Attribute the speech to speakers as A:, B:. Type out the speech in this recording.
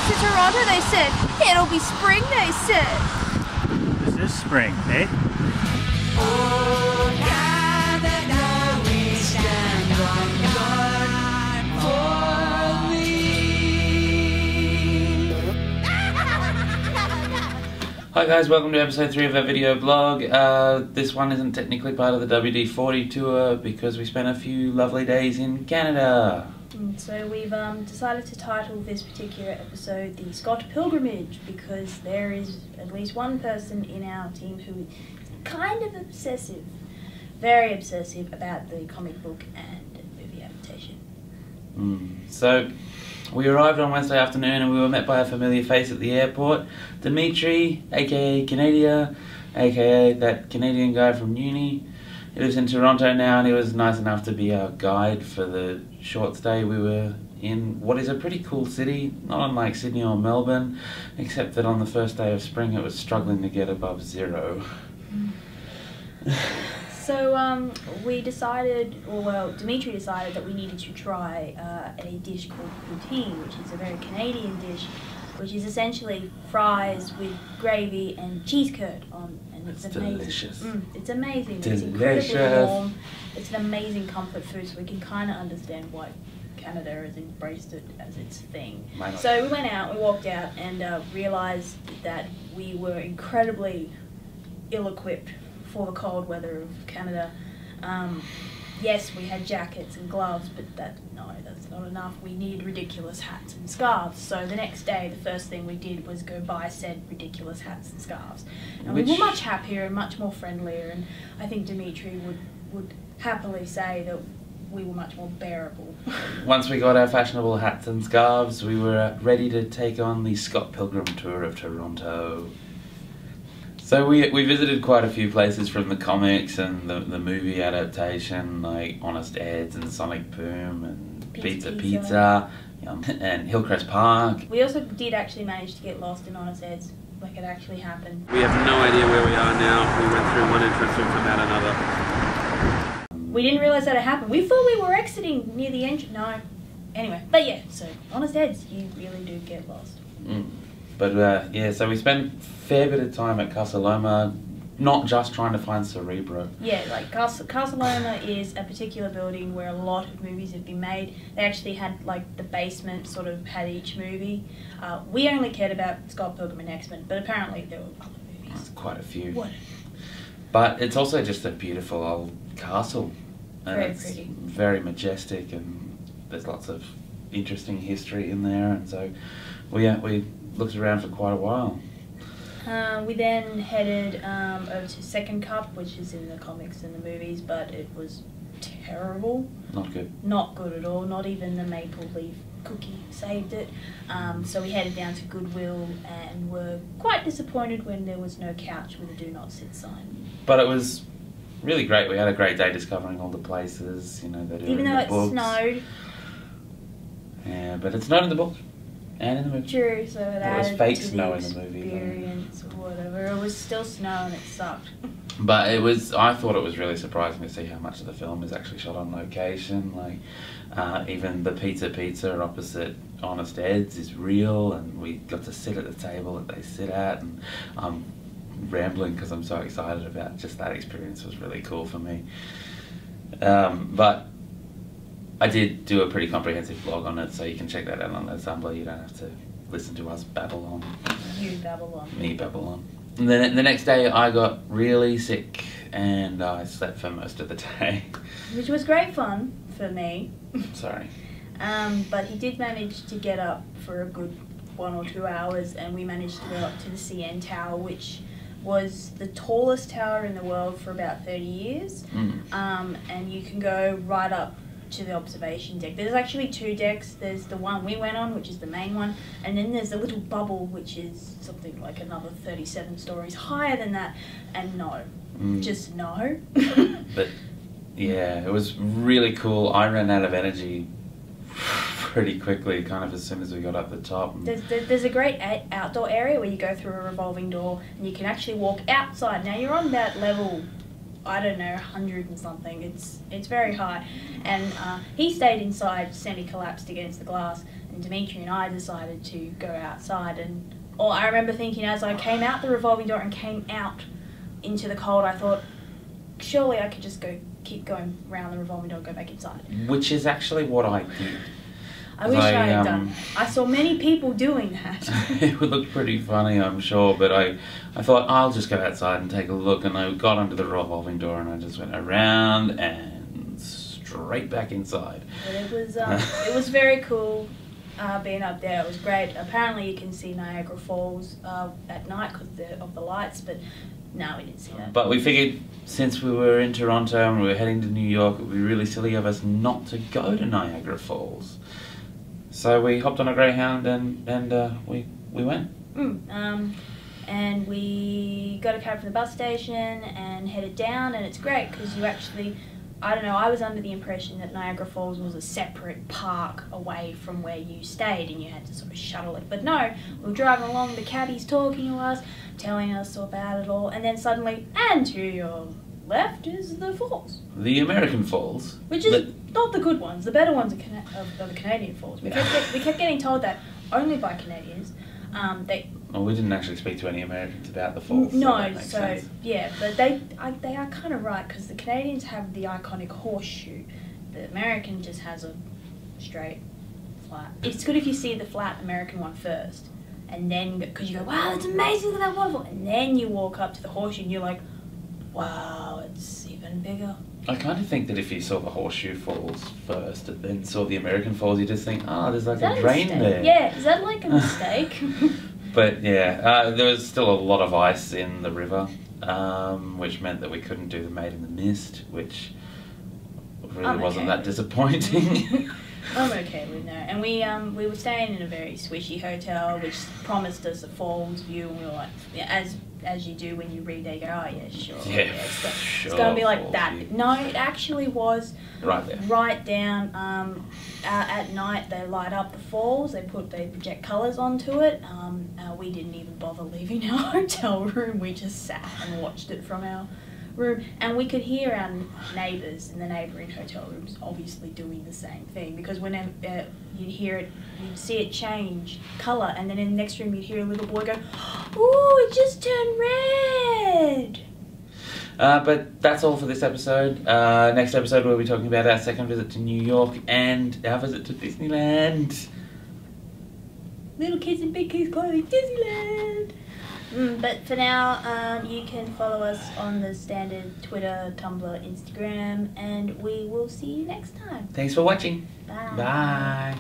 A: to Toronto, they said. It'll be spring, they said.
B: This is spring, eh?
C: Oh, Canada, we stand on guard for thee.
D: Hi guys, welcome to episode 3 of our video blog. This one isn't technically part of the WD-40 tour because we spent a few lovely days in Canada.
A: So we've decided to title this particular episode The Scott Pilgrimage because there is at least one person in our team who is kind of obsessive, very obsessive about the comic book and movie adaptation.
D: So we arrived on Wednesday afternoon and we were met by a familiar face at the airport. Dimitri, aka Canada, aka that Canadian guy from uni. He lives in Toronto now and he was nice enough to be our guide for the short stay we were in what is a pretty cool city, not unlike Sydney or Melbourne, except that on the first day of spring it was struggling to get above 0.
A: So we decided, Dimitri decided that we needed to try a dish called poutine, which is a very Canadian dish, which is essentially fries with gravy and cheese curd on, and it's amazing.
D: Delicious.
A: It's amazing.
D: Delicious.
A: It's incredibly warm. It's an amazing comfort food, so we can kind of understand why Canada has embraced it as its thing. So we went out, we walked out, and realised that we were incredibly ill-equipped for the cold weather of Canada. Yes, we had jackets and gloves, but that's not enough. We needed ridiculous hats and scarves. So the next day, the first thing we did was go buy said ridiculous hats and scarves. And we were much happier and much more friendlier, and I think Dimitri would happily say that we were much more bearable.
D: Once we got our fashionable hats and scarves, we were ready to take on the Scott Pilgrim tour of Toronto. So we visited quite a few places from the comics and the movie adaptation, like Honest Ed's and Sonic Boom and Pizza and Hillcrest Park.
A: We also did actually manage to get lost in Honest Ed's, like it actually happened.
E: We have no idea where we are now. We went through one entrance, we'll come out another.
A: We didn't realise that it happened. We thought we were exiting near the entrance. No. Anyway, but yeah, so Honest Ed's, you really do get lost.
D: But yeah, so we spent a fair bit of time at Casa Loma, not just trying to find Cerebro.
A: Yeah, like Casa Loma is a particular building where a lot of movies have been made. They actually had like the basement sort of had each movie. We only cared about Scott Pilgrim and X-Men, but apparently there were other movies.
D: There's quite a few.
A: What?
D: But it's also just a beautiful old castle. And
A: Very
D: it's
A: pretty.
D: very majestic and there's lots of interesting history in there, and so we looked around for quite a while.
A: We then headed over to Second Cup, which is in the comics and the movies, but it was terrible.
D: Not good.
A: Not good at all. Not even the maple leaf cookie saved it. So we headed down to Goodwill and were quite disappointed when there was no couch with a do not sit sign.
D: But it was really great. We had a great day discovering all the places, that are
A: even though
D: in the books.
A: Snowed.
D: Yeah, but it snowed in the books and in the movie.
A: True, so it
D: was
A: added
D: fake
A: to
D: snow
A: the
D: in the movie, though.
A: experience or whatever. It was still snow and it sucked.
D: But I thought it was really surprising to see how much of the film is actually shot on location. Like, even the Pizza opposite Honest Ed's is real, and we got to sit at the table that they sit at, and I'm rambling because I'm so excited about just that experience. It was really cool for me. But I did do a pretty comprehensive blog on it, so you can check that out on the Tumblr. You don't have to listen to us babble on.
A: You babble on.
D: Me babble on. And then the next day I got really sick and I slept for most of the day.
A: Which was great fun for me.
D: Sorry.
A: But he did manage to get up for a good 1 or 2 hours, and we managed to go up to the CN Tower, which was the tallest tower in the world for about 30 years. And you can go right up to the observation deck. There's actually 2 decks. There's the one we went on, which is the main one, and then there's a little bubble, which is something like another 37 stories higher than that, and no. Just no.
D: But yeah, it was really cool. I ran out of energy pretty quickly, kind of as soon as we got up the top.
A: There's a great outdoor area where you go through a revolving door and you can actually walk outside. Now you're on that level, I don't know, 100 and something. It's very high. And he stayed inside, semi-collapsed against the glass, And Dimitri and I decided to go outside, and I remember thinking as I came out the revolving door and came out into the cold, I thought, surely I could just keep going round the revolving door and go back inside.
D: Which is actually what I did.
A: I wish I had done that. I saw many people doing that.
D: It would look pretty funny, I'm sure, but I thought I'll just go outside and take a look, and I got under the revolving door and I just went around and straight back inside.
A: But it was very cool being up there. It was great. Apparently you can see Niagara Falls at night because of the lights, but no, we didn't see that.
D: But we figured since we were in Toronto and we were heading to New York, it would be really silly of us not to go to Niagara Falls. So we hopped on a Greyhound and we went.
A: And we got a cab from the bus station and headed down, and it's great because you actually, I don't know, I was under the impression that Niagara Falls was a separate park away from where you stayed and you had to sort of shuttle it. But no, we were driving along, the cabbie's talking to us, telling us about it all, and then suddenly, and to your left is the falls.
D: The American Falls.
A: Which is not the good ones. The better ones are the Canadian Falls. We kept getting told that only by Canadians.
D: Well, we didn't actually speak to any Americans about the falls.
A: No,
D: so sense.
A: Yeah, but they are kind of right because the Canadians have the iconic horseshoe. The American just has a straight, flat. It's good if you see the flat American one first, and then because you go, wow, that's amazing, look at that waterfall, and then you walk up to the horseshoe and you're like, wow, it's even bigger.
D: I kind of think that if you saw the Horseshoe Falls first and then saw the American Falls, you just think, there's like a drain there.
A: Yeah, is that like a mistake?
D: But yeah, there was still a lot of ice in the river, which meant that we couldn't do the Maid in the Mist, which really wasn't that disappointing.
A: I'm okay with that. And we were staying in a very swishy hotel, which promised us a falls view, and we were like, as you do when you read there, you go, oh yeah, sure.
D: Yeah,
A: it's going to be like that. View. No, it actually was
D: right there.
A: Right down. At night they light up the falls. They project colours onto it. We didn't even bother leaving our hotel room. We just sat and watched it from our room, and we could hear our neighbours in the neighbouring hotel rooms obviously doing the same thing, because when you'd hear it, you'd see it change colour, and then in the next room you'd hear a little boy go, "Ooh, it just turned red."
D: But that's all for this episode. Next episode we'll be talking about our second visit to New York and our visit to Disneyland.
A: Little kids in big kids clothing, Disneyland. But for now, you can follow us on the standard Twitter, Tumblr, Instagram, and we will see you next time.
D: Thanks for watching.
A: Bye.
D: Bye.